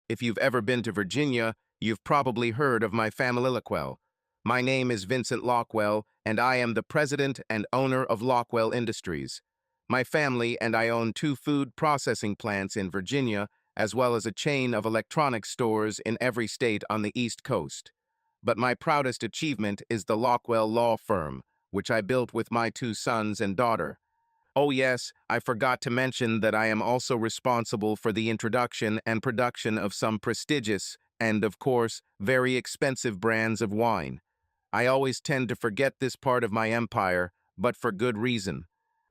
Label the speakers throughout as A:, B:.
A: If you've ever been to Virginia, you've probably heard of my family Lockwell. My name is Vincent Lockwell, and I am the president and owner of Lockwell Industries. My family and I own two food processing plants in Virginia, as well as a chain of electronics stores in every state on the East Coast. But my proudest achievement is the Lockwell Law Firm, which I built with my two sons and daughter. Oh yes, I forgot to mention that I am also responsible for the introduction and production of some prestigious and, of course, very expensive brands of wine. I always tend to forget this part of my empire, but for good reason.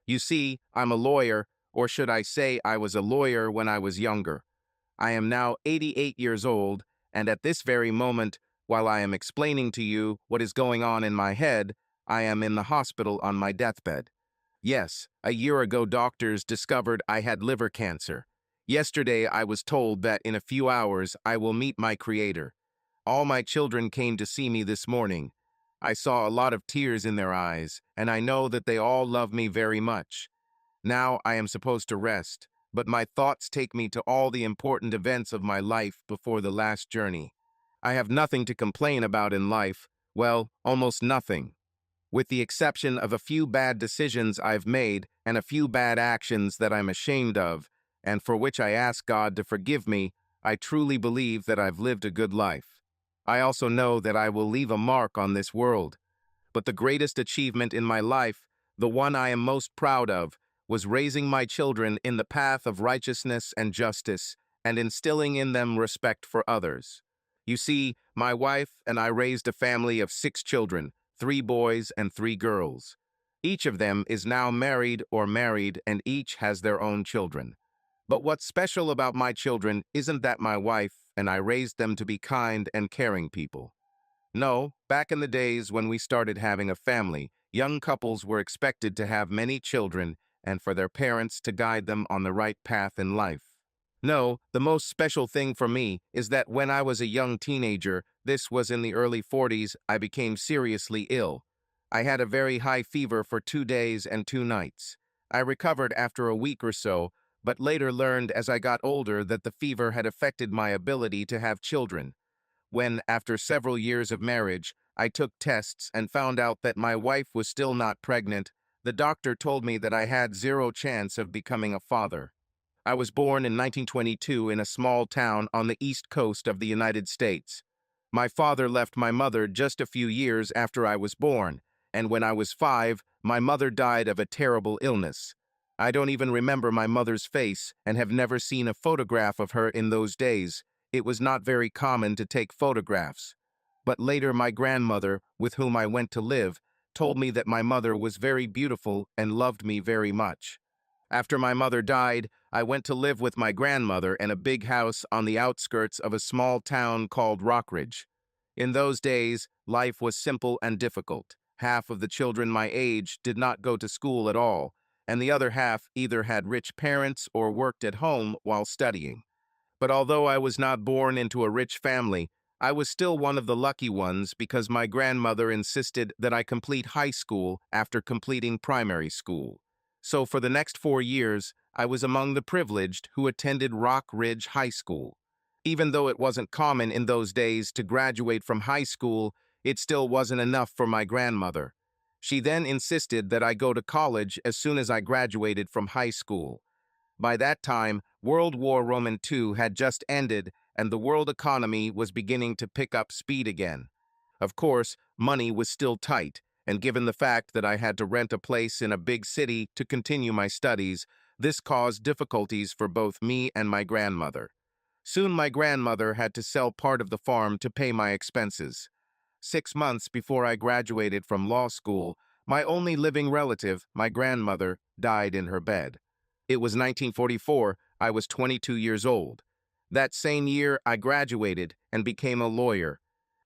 A: You see, I'm a lawyer, or should I say I was a lawyer when I was younger. I am now 88 years old, and at this very moment, while I am explaining to you what is going on in my head, I am in the hospital on my deathbed. Yes, a year ago doctors discovered I had liver cancer. Yesterday I was told that in a few hours I will meet my creator. All my children came to see me this morning. I saw a lot of tears in their eyes, and I know that they all love me very much. Now I am supposed to rest, but my thoughts take me to all the important events of my life before the last journey. I have nothing to complain about in life, well, almost nothing. With the exception of a few bad decisions I've made and a few bad actions that I'm ashamed of, and for which I ask God to forgive me, I truly believe that I've lived a good life. I also know that I will leave a mark on this world. But the greatest achievement in my life, the one I am most proud of, was raising my children in the path of righteousness and justice and instilling in them respect for others. You see, my wife and I raised a family of 6 children, 3 boys and 3 girls. Each of them is now married or married, and each has their own children. But what's special about my children isn't that my wife and I raised them to be kind and caring people. No, back in the days when we started having a family, young couples were expected to have many children and for their parents to guide them on the right path in life. No, the most special thing for me is that when I was a young teenager, this was in the early 40s, I became seriously ill. I had a very high fever for 2 days and 2 nights. I recovered after a week or so, but later learned as I got older that the fever had affected my ability to have children. When, after several years of marriage, I took tests and found out that my wife was still not pregnant, the doctor told me that I had 0 chance of becoming a father. I was born in 1922 in a small town on the east coast of the United States. My father left my mother just a few years after I was born, and when I was 5, my mother died of a terrible illness. I don't even remember my mother's face and have never seen a photograph of her in those days. It was not very common to take photographs. But later my grandmother, with whom I went to live, told me that my mother was very beautiful and loved me very much. After my mother died, I went to live with my grandmother in a big house on the outskirts of a small town called Rockridge. In those days, life was simple and difficult. Half of the children my age did not go to school at all, and the other half either had rich parents or worked at home while studying. But although I was not born into a rich family, I was still one of the lucky ones because my grandmother insisted that I complete high school after completing primary school. So for the next 4 years, I was among the privileged who attended Rock Ridge High School. Even though it wasn't common in those days to graduate from high school, it still wasn't enough for my grandmother. She then insisted that I go to college as soon as I graduated from high school. By that time, World War II had just ended and the world economy was beginning to pick up speed again. Of course, money was still tight, and given the fact that I had to rent a place in a big city to continue my studies, this caused difficulties for both me and my grandmother. Soon my grandmother had to sell part of the farm to pay my expenses. 6 months before I graduated from law school, my only living relative, my grandmother, died in her bed. It was 1944, I was 22 years old. That same year, I graduated and became a lawyer.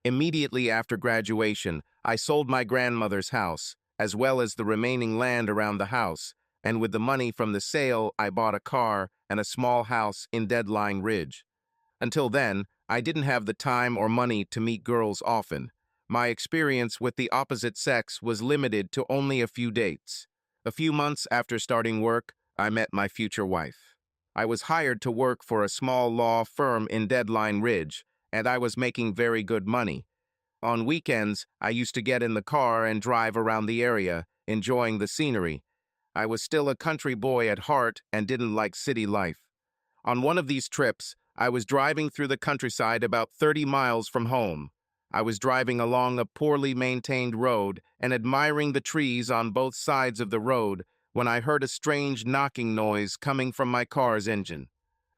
A: Immediately after graduation, I sold my grandmother's house, as well as the remaining land around the house, and with the money from the sale, I bought a car and a small house in Deadline Ridge. Until then, I didn't have the time or money to meet girls often. My experience with the opposite sex was limited to only a few dates. A few months after starting work, I met my future wife. I was hired to work for a small law firm in Deadline Ridge, and I was making very good money. On weekends, I used to get in the car and drive around the area, enjoying the scenery. I was still a country boy at heart and didn't like city life. On one of these trips, I was driving through the countryside about 30 miles from home. I was driving along a poorly maintained road and admiring the trees on both sides of the road when I heard a strange knocking noise coming from my car's engine.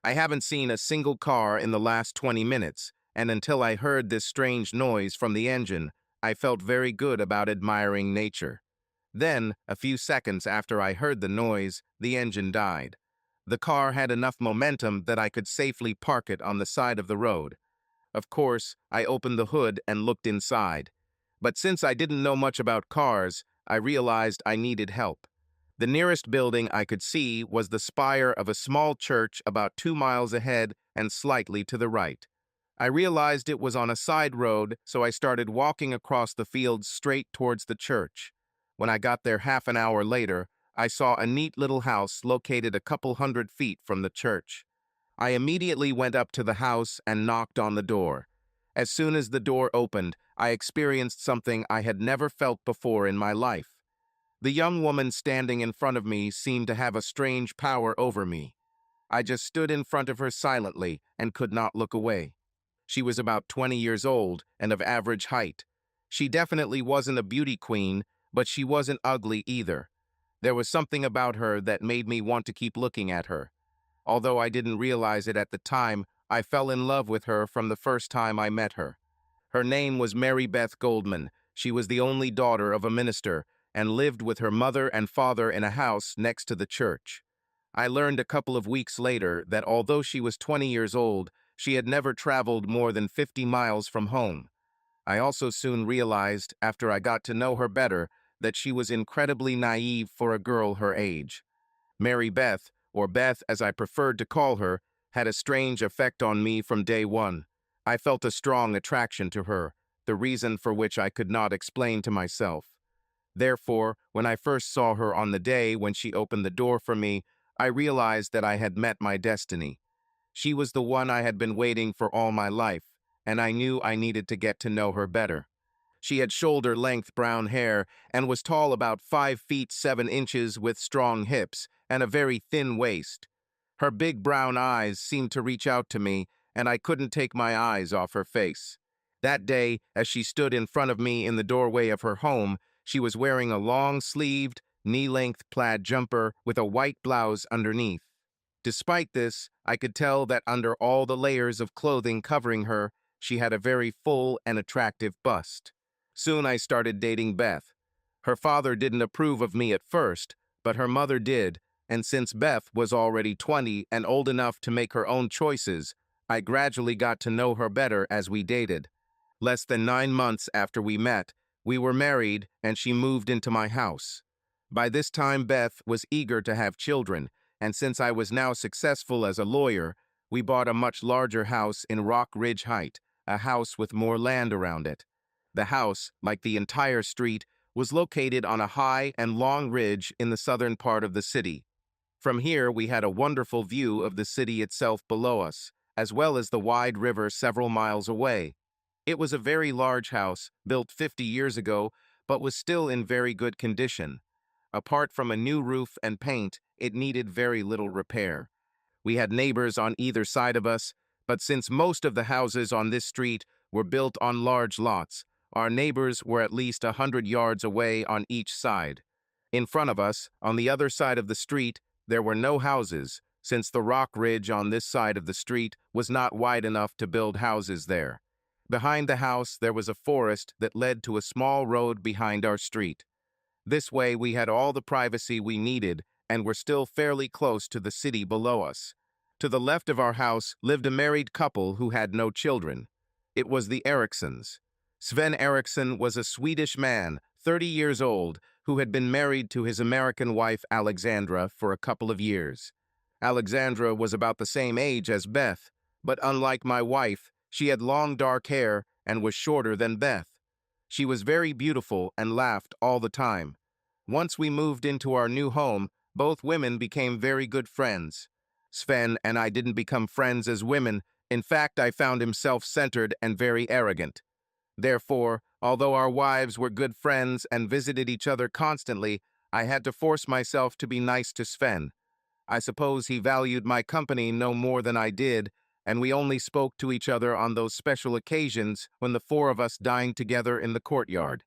A: I haven't seen a single car in the last 20 minutes, and until I heard this strange noise from the engine, I felt very good about admiring nature. Then, a few seconds after I heard the noise, the engine died. The car had enough momentum that I could safely park it on the side of the road. Of course, I opened the hood and looked inside. But since I didn't know much about cars, I realized I needed help. The nearest building I could see was the spire of a small church about 2 miles ahead and slightly to the right. I realized it was on a side road, so I started walking across the fields straight towards the church. When I got there half an hour later, I saw a neat little house located a couple 100 feet from the church. I immediately went up to the house and knocked on the door. As soon as the door opened, I experienced something I had never felt before in my life. The young woman standing in front of me seemed to have a strange power over me. I just stood in front of her silently and could not look away. She was about 20 years old and of average height. She definitely wasn't a beauty queen, but she wasn't ugly either. There was something about her that made me want to keep looking at her. Although I didn't realize it at the time, I fell in love with her from the first time I met her. Her name was Mary Beth Goldman. She was the only daughter of a minister and lived with her mother and father in a house next to the church. I learned a couple of weeks later that although she was 20 years old, she had never traveled more than 50 miles from home. I also soon realized, after I got to know her better, that she was incredibly naive for a girl her age. Mary Beth, or Beth as I preferred to call her, had a strange effect on me from day one. I felt a strong attraction to her, the reason for which I could not explain to myself. Therefore, when I first saw her on the day when she opened the door for me, I realized that I had met my destiny. She was the one I had been waiting for all my life, and I knew I needed to get to know her better. She had shoulder-length brown hair and was tall about 5 feet 7 inches with strong hips and a very thin waist. Her big brown eyes seemed to reach out to me, and I couldn't take my eyes off her face. That day, as she stood in front of me in the doorway of her home, she was wearing a long-sleeved, knee-length plaid jumper with a white blouse underneath. Despite this, I could tell that under all the layers of clothing covering her, she had a very full and attractive bust. Soon I started dating Beth. Her father didn't approve of me at first, but her mother did, and since Beth was already 20 and old enough to make her own choices, I gradually got to know her better as we dated. Less than 9 months after we met, we were married and she moved into my house. By this time, Beth was eager to have children, and since I was now successful as a lawyer, we bought a much larger house in Rock Ridge Heights, a house with more land around it. The house, like the entire street, was located on a high and long ridge in the southern part of the city. From here, we had a wonderful view of the city itself below us, as well as the wide river several miles away. It was a very large house, built 50 years ago, but was still in very good condition. Apart from a new roof and paint, it needed very little repair. We had neighbors on either side of us, but since most of the houses on this street were built on large lots, our neighbors were at least 100 yards away on each side. In front of us, on the other side of the street, there were no houses, since the rock ridge on this side of the street was not wide enough to build houses there. Behind the house, there was a forest that led to a small road behind our street. This way, we had all the privacy we needed and were still fairly close to the city below us. To the left of our house lived a married couple who had no children. It was the Erikssons. Sven Eriksson was a Swedish man, 30 years old, who had been married to his American wife Alexandra for a couple of years. Alexandra was about the same age as Beth, but unlike my wife, she had long dark hair and was shorter than Beth. She was very beautiful and laughed all the time. Once we moved into our new home, both women became very good friends. Sven and I didn't become friends as women. In fact, I found him self-centered and very arrogant. Therefore, although our wives were good friends and visited each other constantly, I had to force myself to be nice to Sven. I suppose he valued my company no more than I did, and we only spoke to each other on those special occasions when the four of us dined together in the courtyard.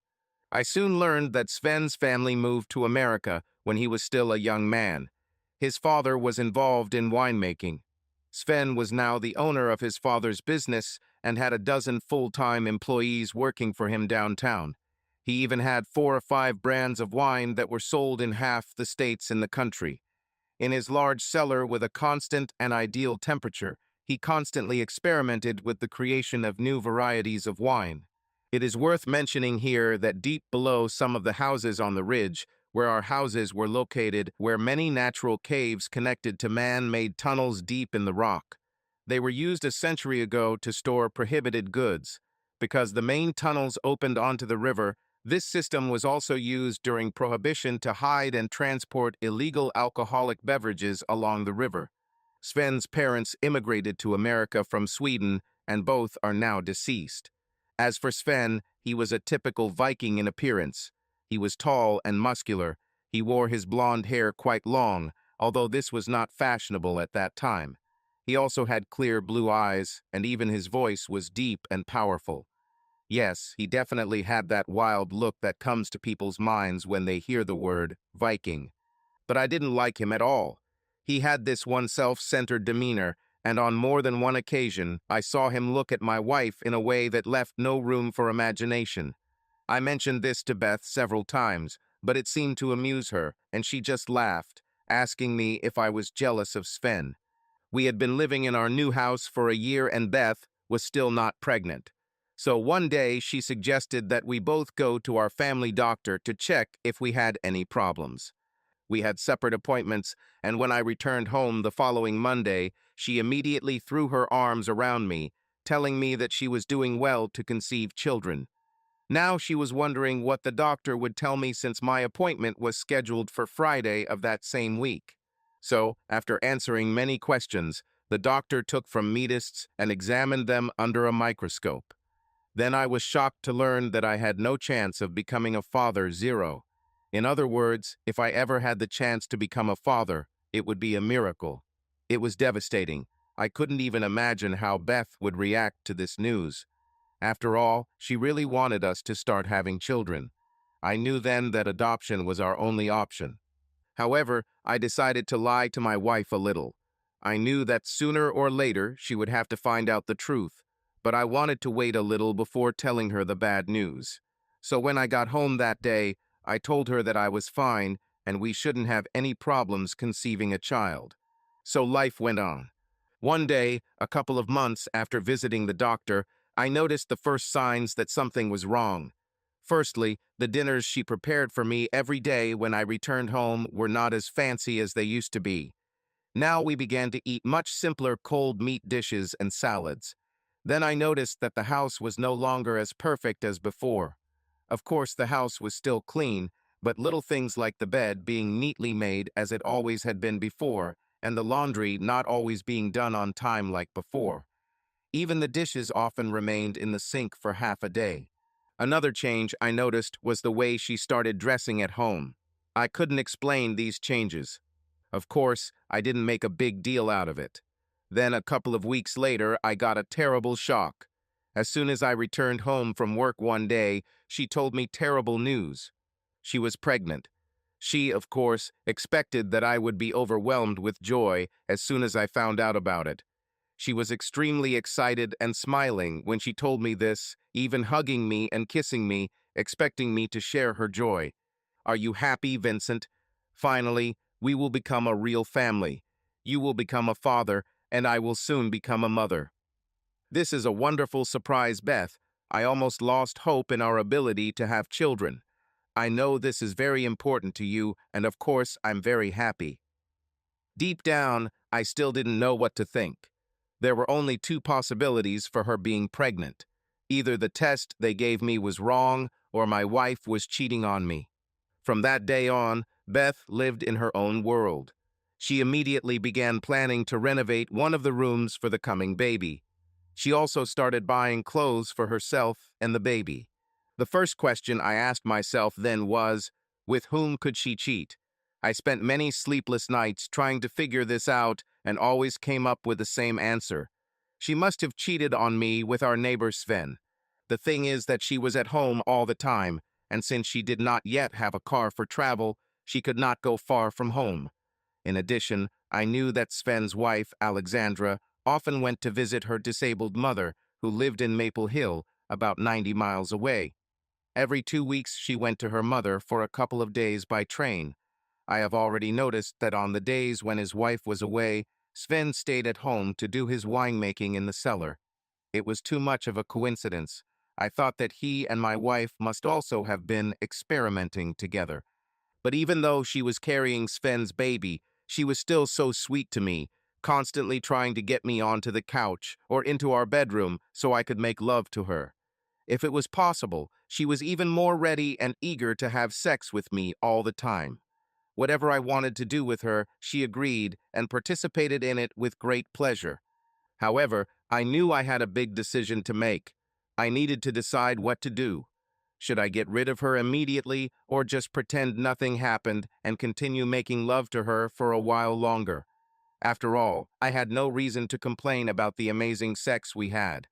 A: I soon learned that Sven's family moved to America when he was still a young man. His father was involved in winemaking. Sven was now the owner of his father's business and had a dozen full-time employees working for him downtown. He even had 4 or 5 brands of wine that were sold in half the states in the country. In his large cellar with a constant and ideal temperature, he constantly experimented with the creation of new varieties of wine. It is worth mentioning here that deep below some of the houses on the ridge, where our houses were located, were many natural caves connected to man-made tunnels deep in the rock. They were used a century ago to store prohibited goods. Because the main tunnels opened onto the river, this system was also used during Prohibition to hide and transport illegal alcoholic beverages along the river. Sven's parents immigrated to America from Sweden, and both are now deceased. As for Sven, he was a typical Viking in appearance. He was tall and muscular. He wore his blonde hair quite long, although this was not fashionable at that time. He also had clear blue eyes, and even his voice was deep and powerful. Yes, he definitely had that wild look that comes to people's minds when they hear the word Viking. But I didn't like him at all. He had this one self-centered demeanor, and on more than one occasion, I saw him look at my wife in a way that left no room for imagination. I mentioned this to Beth several times, but it seemed to amuse her, and she just laughed, asking me if I was jealous of Sven. We had been living in our new house for a year and Beth was still not pregnant. So one day she suggested that we both go to our family doctor to check if we had any problems. We had separate appointments, and when I returned home the following Monday, she immediately threw her arms around me, telling me that she was doing well to conceive children. Now she was wondering what the doctor would tell me since my appointment was scheduled for Friday of that same week. So, after answering many questions, the doctor took from me tests and examined them under a microscope. Then I was shocked to learn that I had no chance of becoming a father, zero. In other words, if I ever had the chance to become a father, it would be a miracle. It was devastating. I couldn't even imagine how Beth would react to this news. After all, she really wanted us to start having children. I knew then that adoption was our only option. However, I decided to lie to my wife a little. I knew that sooner or later she would have to find out the truth, but I wanted to wait a little before telling her the bad news. So when I got home that day, I told her that I was fine and we shouldn't have any problems conceiving a child. So life went on. One day, a couple of months after visiting the doctor, I noticed the first signs that something was wrong. Firstly, the dinners she prepared for me every day when I returned home were not as fancy as they used to be. Now we began to eat much simpler cold meat dishes and salads. Then I noticed that the house was no longer as perfect as before. Of course, the house was still clean, but little things like the bed being neatly made as it always had been before, and the laundry not always being done on time like before. Even the dishes often remained in the sink for half a day. Another change I noticed was the way she started dressing at home. I couldn't explain these changes. Of course, I didn't make a big deal out of it. Then a couple of weeks later, I got a terrible shock. As soon as I returned home from work one day, she told me terrible news. She was pregnant. She, of course, expected that I would be overwhelmed with joy as soon as I found out about it. She was extremely excited and smiling when she told me this, even hugging me and kissing me, expecting me to share her joy. "Are you happy, Vincent? Finally, we will become a real family. You will become a father, and I will soon become a mother." This is a wonderful surprise, Beth. I almost lost hope in our ability to have children. I know this is very important to you, and of course, I'm very happy. Deep down, I still didn't know what to think. There were only 2 possibilities for her being pregnant. Either the test they gave me was wrong, or my wife was cheating on me. From that day on, Beth lived in her own world. She immediately began planning to renovate one of the rooms for the coming baby. She also started buying clothes for herself and the baby. The first question I asked myself then was, with whom could she cheat? I spent many sleepless nights trying to figure this out and always came up with the same answer. She must have cheated on me with our neighbor Sven. The thing is that she was at home all the time, and since she did not yet have a car for travel, she could not go far from home. In addition, I knew that Sven's wife, Alexandra, often went to visit her disabled mother, who lived in Maple Hill, about 90 miles away. Every 2 weeks she went to her mother for a couple of days by train. I have already noticed that on the days when his wife was away, Sven stayed at home to do his winemaking in the cellar. It was too much of a coincidence. I thought that he and my wife must also have been experimenting together. But even though she was carrying Sven's baby, she was still so sweet to me, constantly trying to get me onto the couch or into our bedroom so I could make love to her. If it was possible, she was even more ready and eager to have sex with me all the time. Whatever I wanted to do with her, she agreed and participated in it with great pleasure. However, I knew I had a big decision to make. I needed to decide what to do. Should I get rid of her immediately or just pretend nothing happened and continue making love to her for a while longer? After all, I had no reason to complain about the amazing sex we had.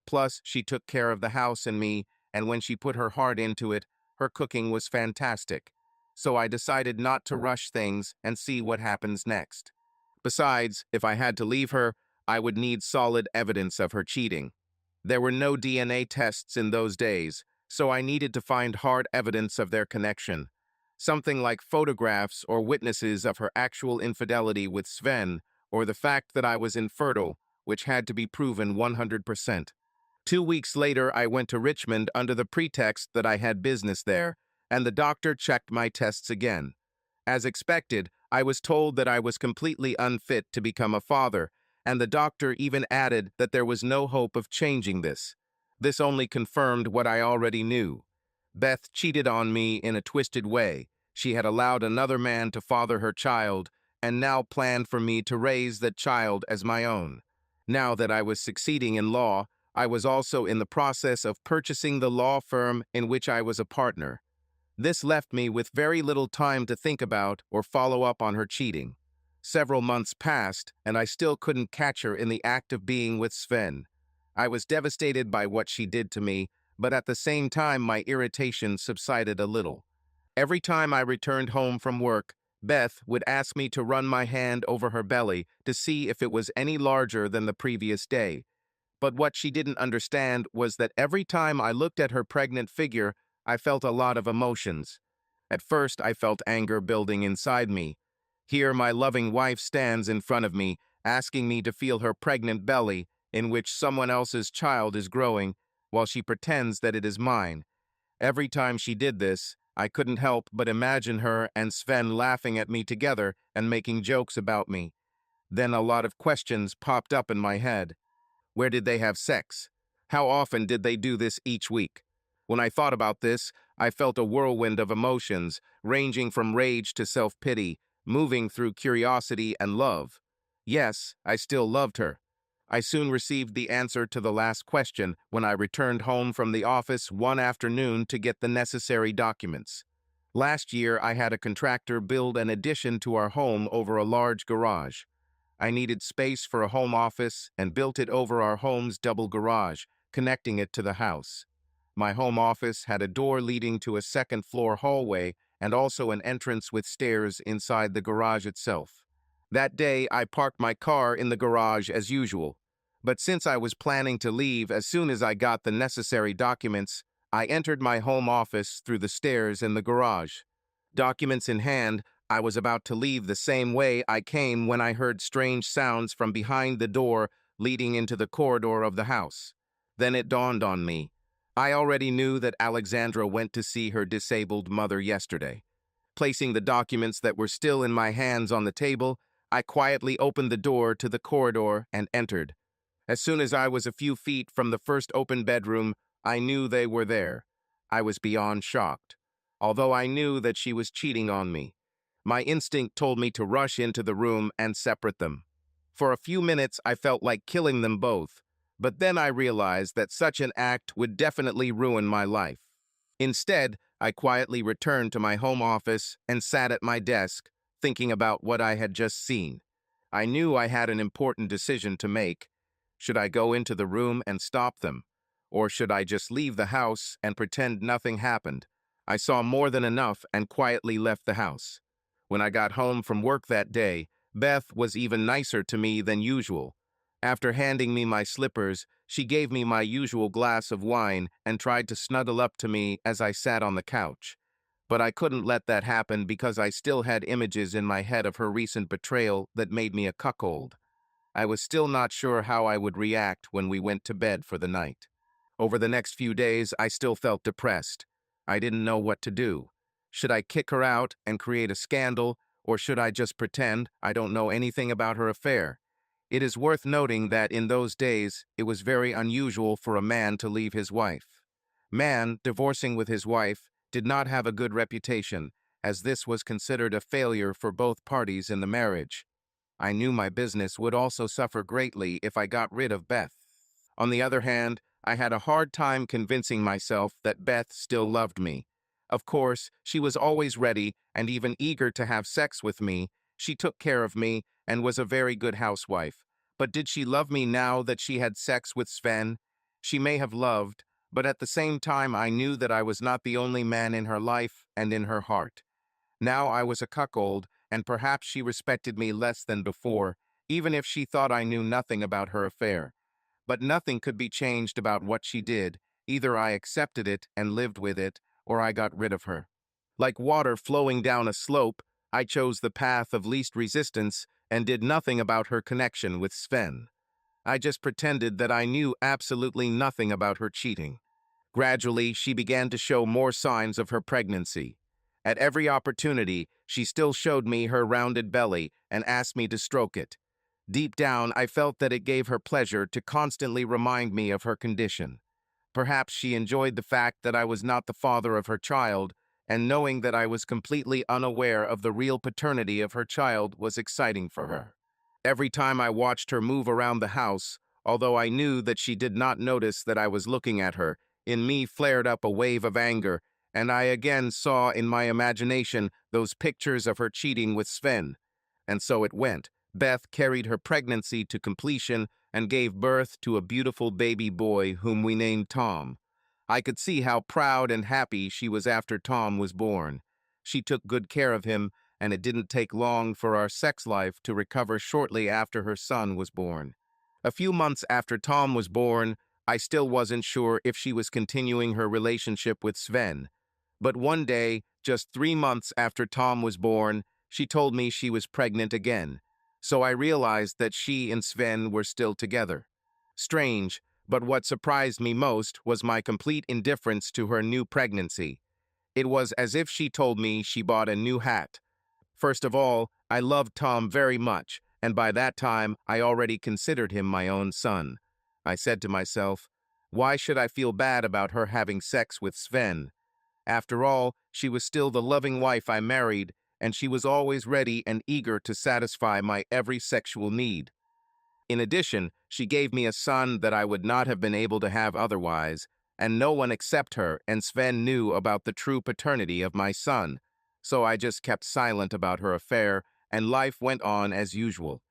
A: Plus, she took care of the house and me, and when she put her heart into it, her cooking was fantastic. So I decided not to rush things and see what happens next. Besides, if I had to leave her, I would need solid evidence of her cheating. There were no DNA tests in those days, so I needed to find hard evidence of their connection. Something like photographs or witnesses of her actual infidelity with Sven, or the fact that I was infertile, which had to be proven 100%. 2 weeks later, I went to Richmond under the pretext that I had business there, and the doctor checked my tests again. As expected, I was told that I was completely unfit to become a father, and the doctor even added that there was no hope of changing this. This only confirmed what I already knew. Beth cheated on me in a twisted way. She had allowed another man to father her child, and now planned for me to raise that child as my own. Now that I was succeeding in law, I was also in the process of purchasing the law firm in which I was a partner. This left me with very little time to think about or follow up on her cheating. Several months passed, and I still couldn't catch her in the act of being with Sven. I was devastated by what she did to me, but at the same time my irritation subsided a little. Every time I returned home from work, Beth would ask me to run my hand over her belly to see if it was any larger than the previous day. But what she didn't understand was that every time I looked at her pregnant figure, I felt a lot of emotions. At first, I felt anger building inside me. Here my loving wife stands in front of me, asking me to feel her pregnant belly, in which someone else's child is growing, while she pretends that it is mine. Every time she did this, I couldn't help but imagine her and Sven laughing at me together and making jokes about me. Then a lot of questions popped up in my head. Where did they have sex? How often did they do this each week? When I thought about this, I felt a whirlwind of emotions, ranging from rage to self-pity, moving through curiosity and love. Yes, I still loved her. I soon received the answer to the last question when I returned home from the office one afternoon to get the necessary documents. Last year, I had a contractor build an addition to our home over a large garage. I needed space for a home office and built it over our home's double garage, connecting it to the house. My home office had a door leading to a second-floor hallway and also an entrance with stairs inside the garage itself. That day, I parked my car in the garage as usual. But since I was planning to leave as soon as I got the necessary documents, I entered my home office through the stairs in the garage. Documents in hand, I was about to leave the same way I came when I heard strange sounds from behind the door leading into the corridor of the house. Then it dawned on me. I already knew that Alexandra went to see her disabled mother yesterday. Placing the documents that were still in my hands on the table, I quietly opened the door to the corridor and entered. As soon as I was a few feet from the first open bedroom, I knew they were there. I was beyond shocked, although I knew that she was cheating on me. My instinct told me to rush into the room and separate them. For a few minutes, I felt like killing them both, but then I realized that such an act would definitely ruin my life. Instead, I quietly returned to my home office and sat at my desk, thinking about what I had just seen. I knew I had an important decision to make. Should I go into the room and stop them? Or should I just leave the house and pretend nothing happened? I saw more than enough and quietly left the house. When I got home from work that day, Beth was even nicer to me than usual. After handing me my slippers, she gave me my usual glass of wine and tried to snuggle up to me as I sat on the couch. But I couldn't let that happen because I still had images in my head of her recent betrayal that made me a cuckold. I was still not sure how I would react when we went to bed for the night. Over the next few days, I still felt depressed. I didn't know what to do. Should I kick her out and create a scandal, or should I just pretend I don't know anything about her affair? It is worth noting that in those days, it was very unusual for a man to leave his wife. Man divorcing with his wife did not have a good reputation, as this was considered a failure for both parties in the marriage. I knew my business would also suffer greatly if I got rid of Beth. On the other hand, I had a hard time convincing myself that Beth still loved me. Of course, she was always ready and even eager to have sex with me. She took care of me and was a very good housewife. But did she love me now that she had sex with Sven? She may have loved, but at the same time I knew that I was not the only man in her life and in her heart. Now I was a cuckold, and perhaps she respected me less than before, even if she thought I knew nothing about her affair. But nothing could be changed about what she did. Either I accepted it and lived with it, or I got rid of her. Like water flowing down a slope, I chose the path of least resistance and did nothing about her connection with Sven. I just pretended that I knew absolutely nothing about her cheating. Gradually, she began to show more signs of her pregnancy. At every opportunity, she still showed me her rounded belly and asked me to stroke it. Deep down, I felt that it gave her pleasure to constantly remind me of her condition. Perhaps she enjoyed the fact that I was not the father of her child, and knowing that I was completely unaware of the real paternity of her child was exciting for her. Every time I watched her move around the house, although I knew that she did not notice that I was looking at her, in me flared up a wave of anger, and I again saw in my imagination those pictures of her cheating with Sven. And so it went. Beth carried her pregnancy to completion and gave birth to a beautiful baby boy whom we named Tom. I could see how proud and happy she was after Tom was born. She took good care of him, and it didn't take long for our sex life to recover shortly after her son was born. A few months after Tom was born, I still wasn't sure if she was continuing her relationship with Sven. But one day, just 3 months after Tom was born, she told me she was pregnant again. So I realized that she and Sven were still together. Strange, but what surprised me most was my complete indifference to her new pregnancy. It was as if she told me she bought a new hat. First of all, I loved Tom very much, and by that time I already considered him my own son. I said to myself, why should I feel bad about her having sex with Sven? After all, she was still the loving wife I married, and she was always ready and eager to satisfy my every sexual need. In addition, she gave me a son that I would not have been able to have otherwise, and no one except her and Sven knew about the true paternity of my son. So I just kept silent about her affair, and life went on as usual.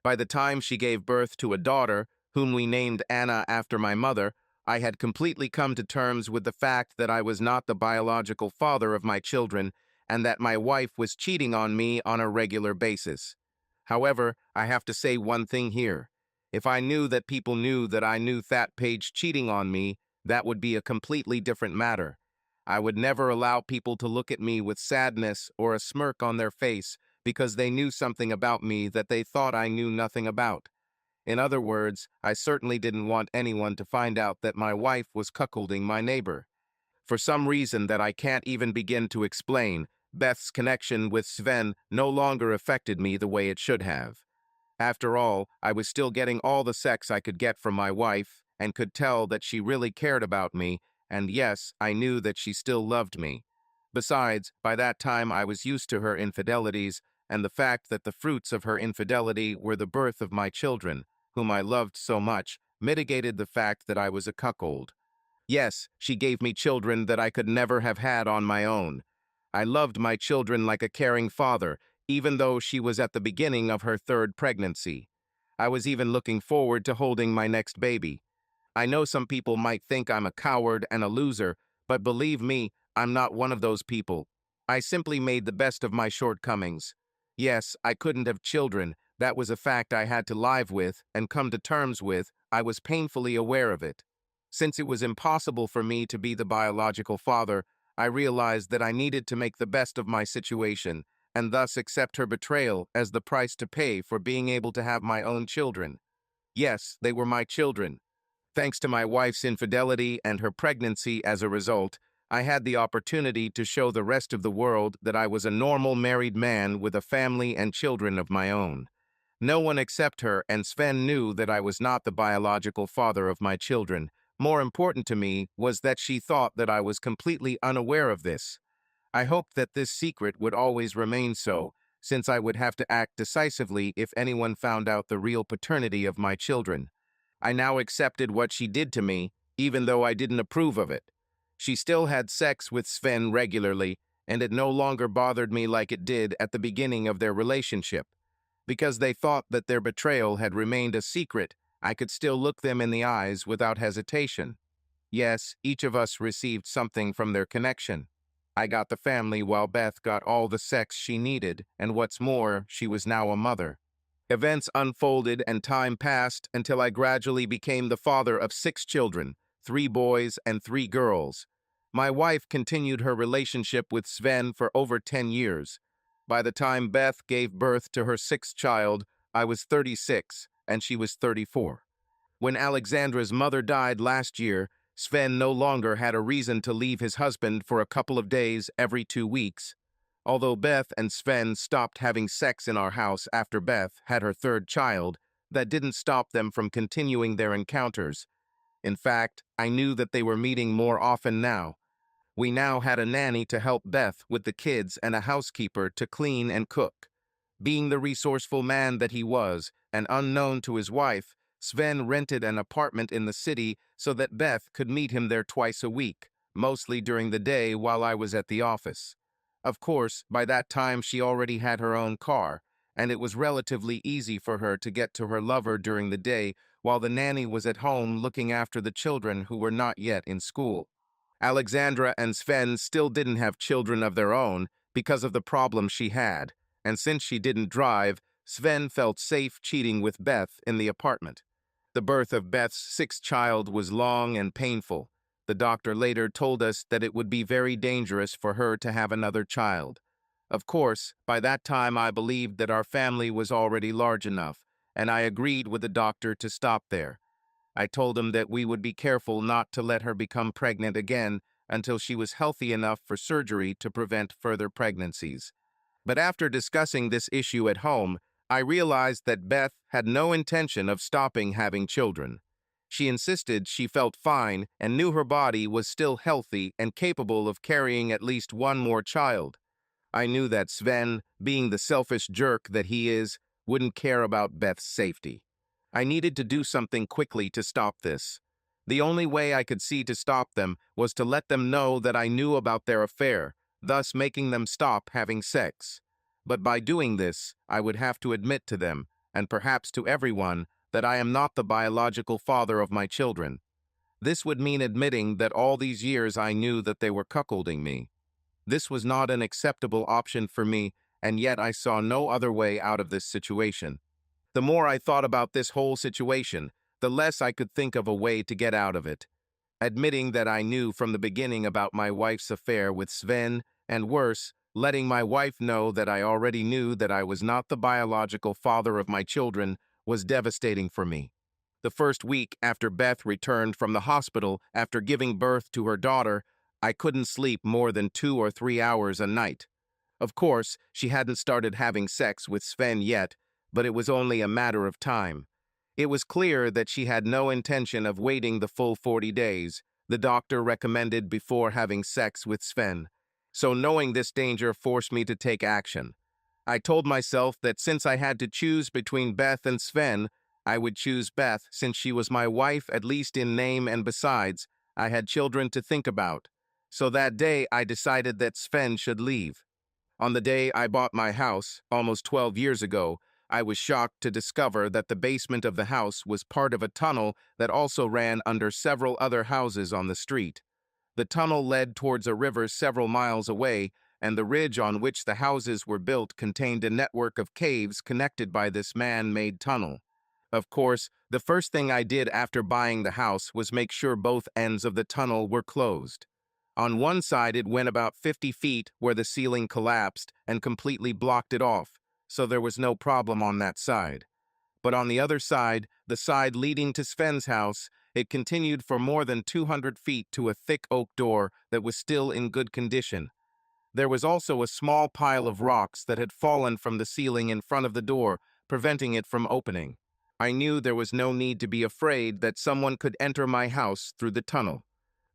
A: By the time she gave birth to a daughter, whom we named Anna after my mother, I had completely come to terms with the fact that I was not the biological father of my children and that my wife was cheating on me on a regular basis. However, I have to say one thing here. If I knew that people knew that I knew That Page cheating on me, that would be a completely different matter. I would never allow people to look at me with sadness or a smirk on their face because they knew something about me that they thought I knew nothing about. In other words, I certainly didn't want anyone to find out that my wife was cuckolding my neighbor. For some reason that I can't even begin to explain, Beth's connection with Sven no longer affected me the way it should have. After all, I was still getting all the sex I could get from my wife, and could tell that she really cared about me, and yes, I knew that she still loved me. Besides, by that time I was used to her infidelities, and the fact that the fruits of her infidelity were the birth of my children, whom I loved so much, mitigated the fact that I was a cuckold. Yes, she gave me children that I could never have had on my own. I loved my children like a caring father, even though she was at the beginning of her third pregnancy. I was even looking forward to holding my next baby. I know some people might think I'm a coward and a loser, but believe me, I'm not one of those people. I simply made the best of my shortcomings. Yes, I couldn't have children. That was a fact I had to live with and come to terms with. I was painfully aware of it. Since it was impossible for me to be the biological father, I realized that I needed to make the best of my situation and thus accept her betrayal as the price to pay for being able to have my own children. Yes, they were my children. Thanks to my wife's infidelity and her pregnancy as a result, I had the opportunity to show the rest of the world that I was a normal married man with a family and children of my own. No one except her and Sven knew that I was not the biological father of my children. More important to me was that she thought that I was completely unaware of this. I hoped that this secret would always remain so, since I would have to act decisively if anyone found out the real paternity of my children. I now accepted what she did to me, even though I didn't approve of it. She still had sex with Sven regularly, and it no longer bothered me like it did at the beginning of their relationship. Because they thought that their betrayal had remained a secret, I could still look them in the eyes without hesitation. Yes, each of us received something from their connection. I got the family while Beth got all the sex she needed, and what's more, she was now a mother. Events unfolded and time passed until I gradually became the father of 6 children, 3 boys and 3 girls. My wife continued her relationship with Sven for over 10 years. By the time Beth gave birth to her 6th child, I was 36 and she was 34. When Alexandra's mother died last year, Sven no longer had a reason to leave his husband for a couple of days every 2 weeks. Although Beth and Sven stopped having sex in our house after Beth had her 3rd child, that didn't stop them from continuing their encounters. In fact, I knew that they were meeting more often now. We now had a nanny to help Beth with the kids and a housekeeper to clean and cook. Being the resourceful man that he was, and unknown to his wife, Sven rented an apartment in the city so that Beth could meet him there twice a week, mostly during the day while I was at the office. Of course, by that time she already had her own car, and it was relatively easy for her to get to her lover during the day while the nanny was at home looking after the children who were not yet in school. Alexandra and Sven still didn't have children of their own because of the problem she had, and since she didn't drive, Sven felt safe cheating with Beth in the apartment. The birth of Beth's 6th child was long and painful. The doctor later told us that it would be very dangerous for her to have another child. Of course, by that time I believed that our family was already large enough, and I agreed with the doctor to stop there. I told him that we would be careful not to let her become pregnant again until she was healthy enough for surgery to prevent further pregnancies. But after discussing this issue at home, I realized that Beth had no intention of stopping having children. She insisted she felt fine and knew her body was still healthy and capable of carrying at least one more child. I knew that Sven, being the selfish jerk that he is, wouldn't care about Beth's safety. I needed to do something quickly to stop this. The only way I could see to stop them was to let them know that I knew about their affair, thus making them stop having sex. But by doing this, I would have to admit to them, and perhaps to everyone, that I am not the biological father of my children. This would mean admitting that all these years I knew that they were cuckolding me. This was not an acceptable option for me, and yet I saw no other way out of this situation. The more I thought about this whole situation, the less I could think of a way to get out of it. Admitting that I knew from the beginning about my wife's affair with Sven, and worse, letting my wife know that I already knew that I was not the biological father of my children, was devastating for me. The first week after Beth returned from the hospital after giving birth to her daughter, I couldn't sleep more than 2 or 3 hours a night. Of course, she hadn't started having sex with Sven yet, but it was only a matter of time. It was clear that she had no intention of waiting the full 40 days the doctor recommended before having sex with Sven. So knowing this danger forced me to take action. I told myself that since I had to choose between Beth and Sven, I would choose Beth since she was my wife, at least in name, and besides, I had children to think about. So that day I decided that Sven should leave. On the day I bought my house, almost 12 years ago, I was shocked to discover that the basement of the house was part of a tunnel that also ran under several other houses on the street. The tunnel led towards a river several miles away, and the ridge on which the houses were built contained a network of caves connected by this man-made tunnel. Of course, the first thing I did after buying the house was make sure both ends of the tunnel were closed. On one side, it went about 50 feet where the ceiling collapsed and completely blocked it off, so there was no problem on that side. But on the other side, the side leading to Sven's house, it continued for more than 200 feet to a thick oak door that was still in good condition. There was also a small pile of rocks that had fallen from the ceiling in front of the door, preventing it from opening. I knew there was no need to be afraid that someone could enter my house through the tunnel.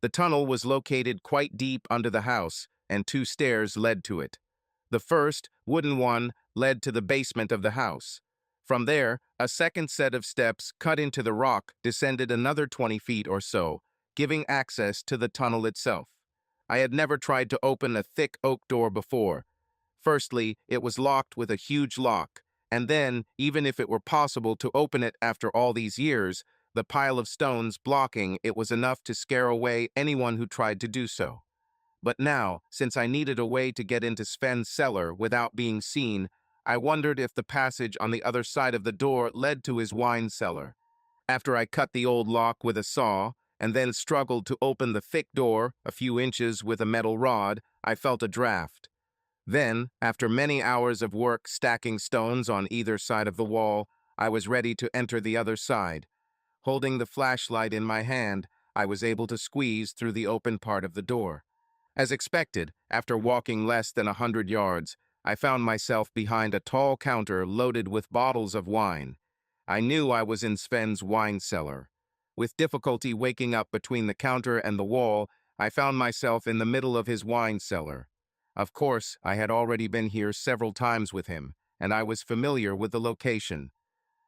A: The tunnel was located quite deep under the house, and 2 stairs led to it. The first, wooden one, led to the basement of the house. From there, a second set of steps cut into the rock descended another 20 feet or so, giving access to the tunnel itself. I had never tried to open a thick oak door before. Firstly, it was locked with a huge lock, and then, even if it were possible to open it after all these years, the pile of stones blocking it was enough to scare away anyone who tried to do so. But now, since I needed a way to get into Sven's cellar without being seen, I wondered if the passage on the other side of the door led to his wine cellar. After I cut the old lock with a saw, and then struggled to open the thick door a few inches with a metal rod, I felt a draft. Then, after many hours of work stacking stones on either side of the wall, I was ready to enter the other side. Holding the flashlight in my hand, I was able to squeeze through the open part of the door. As expected, after walking less than 100 yards, I found myself behind a tall counter loaded with bottles of wine. I knew I was in Sven's wine cellar. With difficulty waking up between the counter and the wall, I found myself in the middle of his wine cellar. Of course, I had already been here several times with him, and I was familiar with the location.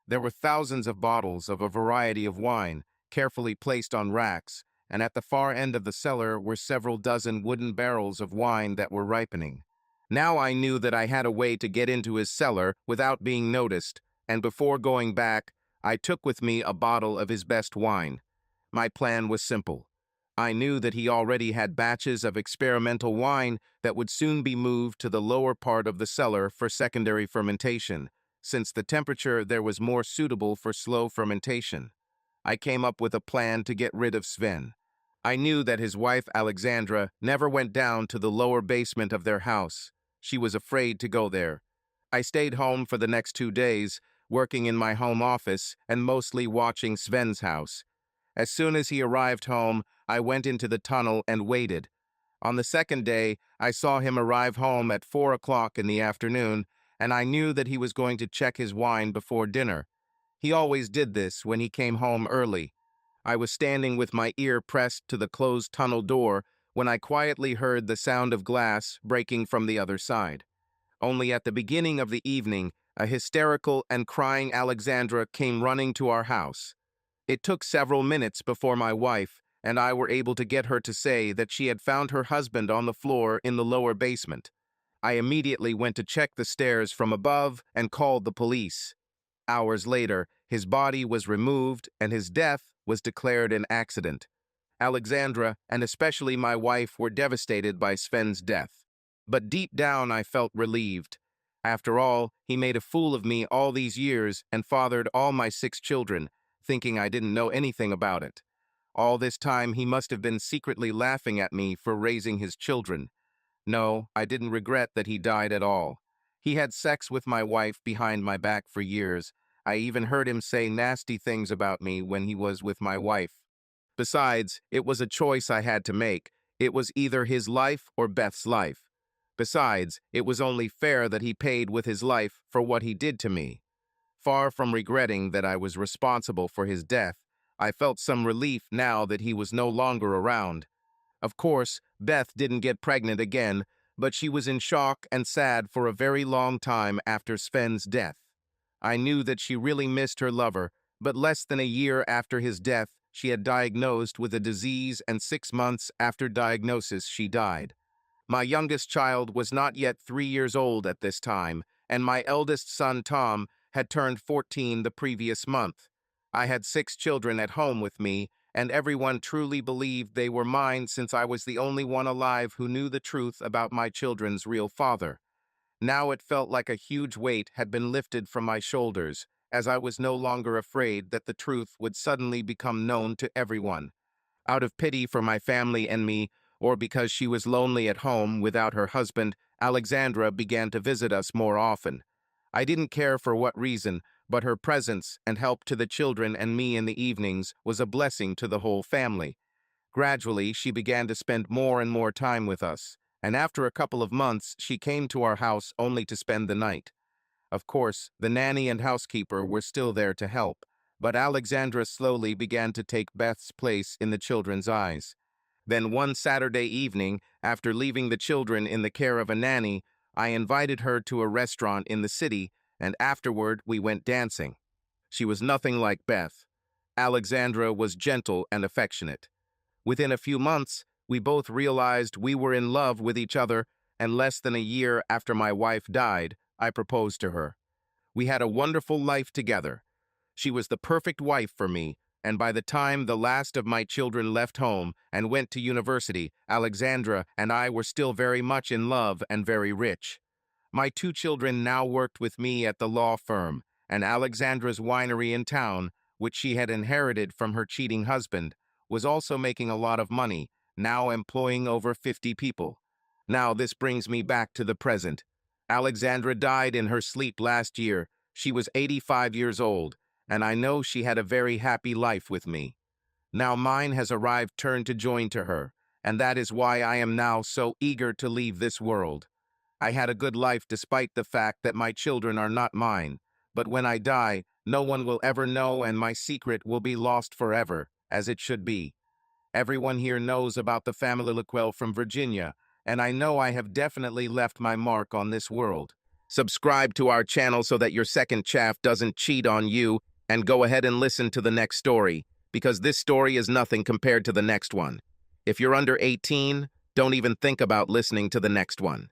A: There were thousands of bottles of a variety of wine, carefully placed on racks, and at the far end of the cellar were several dozen wooden barrels of wine that were ripening. Now I knew that I had a way to get into his cellar without being noticed, and before going back, I took with me a bottle of his best wine. My plan was simple. I knew that he already had batches of experimental wine that would soon be moved to the lower part of the cellar for secondary fermentation, since the temperature there was more suitable for slow fermentation. I came up with a plan to get rid of Sven. I knew that his wife Alexandra never went down to the lower basement of their house. She was afraid to go there. I stayed home for the next 2 days, working in my home office and mostly watching Sven's house. As soon as he arrived home, I went into the tunnel and waited. On the second day, I saw him arrive home at 4 o'clock in the afternoon, and I knew that he was going to check his wine before dinner. He always did this when he came home early. I was standing with my ear pressed to the closed tunnel door when I quietly heard the sound of glass breaking from the other side. Only at the beginning of the evening, a hysterical and crying Alexandra came running to our house. It took several minutes before my wife and I were able to get her to say that she had found her husband on the floor in the lower basement. I immediately went to check the stairs from above and called the police. Hours later, his body was removed and his death was declared an accident. Alexandra, and especially my wife, were devastated by Sven's death. But deep down, I felt relieved. After all, he made a fool of me all these years and fathered all my 6 children, thinking I didn't know anything about it. All this time, he must have been secretly laughing at me for raising his children. No, I didn't regret that he died at all. He had sex with my wife behind my back for years. I even heard him say nasty things about me when he was with my wife. Besides, it was a choice I had to make. It was either his life or Beth's life. Besides, it was only fair that he paid with his life for what he did to me. Far from regretting that I was responsible for his death, I felt some relief now that he was no longer around. Of course, Beth didn't get pregnant again, but she was in shock and sad for a very long time after Sven's death. I knew that she really missed her lover, but less than a year after his death, she had diagnosed with a disease, and 6 months after diagnosis, she died. My youngest child was not yet 3 years old at this time, and my eldest son, Tom, had turned 14 the previous month. I had 6 children at home with me, and everyone truly believed they were mine since I was the only one alive who knew the truth about my children's real father. Now it felt like a huge weight had been lifted from my shoulders, as I was no longer afraid that the truth would suddenly become known to everyone. Out of pity for my family and me, or because she was lonely at home without her husband, Alexandra began to visit us more often. I didn't care for what reason, but her presence and help to the children and me in the evenings was a blessing to the whole family. Gradually, she began to spend more and more time with us, and after a couple of months, she came to our house only to spend the night. Of course, the nanny and housekeeper were still there to help, but Alexandra slowly began to take Beth's place in the children's eyes. Then one Saturday evening, after leaving the children in the care of a nanny, I invited her to a restaurant in the city, and afterward we went dancing. She was nothing like Beth. Alexandra was gentle and affectionate. Within a few months, we both realized we were in love with each other, and less than a year after my wife died, I proposed to her. We had a wonderful life together. She was the perfect wife for me, and by the time the last of my children left home and went to university, Alexandra and I were still very much in love and very rich. My 2 children now worked with me at the law firm, and Alexandra's winery in town, which she had inherited from her cheating husband, was also making a lot of money, now employing over 50 people. Now this brings me back to the present. Alexandra died in her sleep last year. She was 85 years old, and I know she had a very happy life with me. Now mine has arrived turn to join to her, and that is why I am now so eager to leave this world. I had a good life despite the fact that my children are not mine, but when I die, no one will ever know, and my secret will be lost forever, as it should be. Everyone here knows about the family LOCKWELL from Virginia, and I know I have definitely left my mark on this world. Subscribe to our channel so that your second chaff doesn't cheat on you, and go ahead and listen to the next story, because this story is nothing compared to the next one. If you're under 18, don't even think about listening to the next one.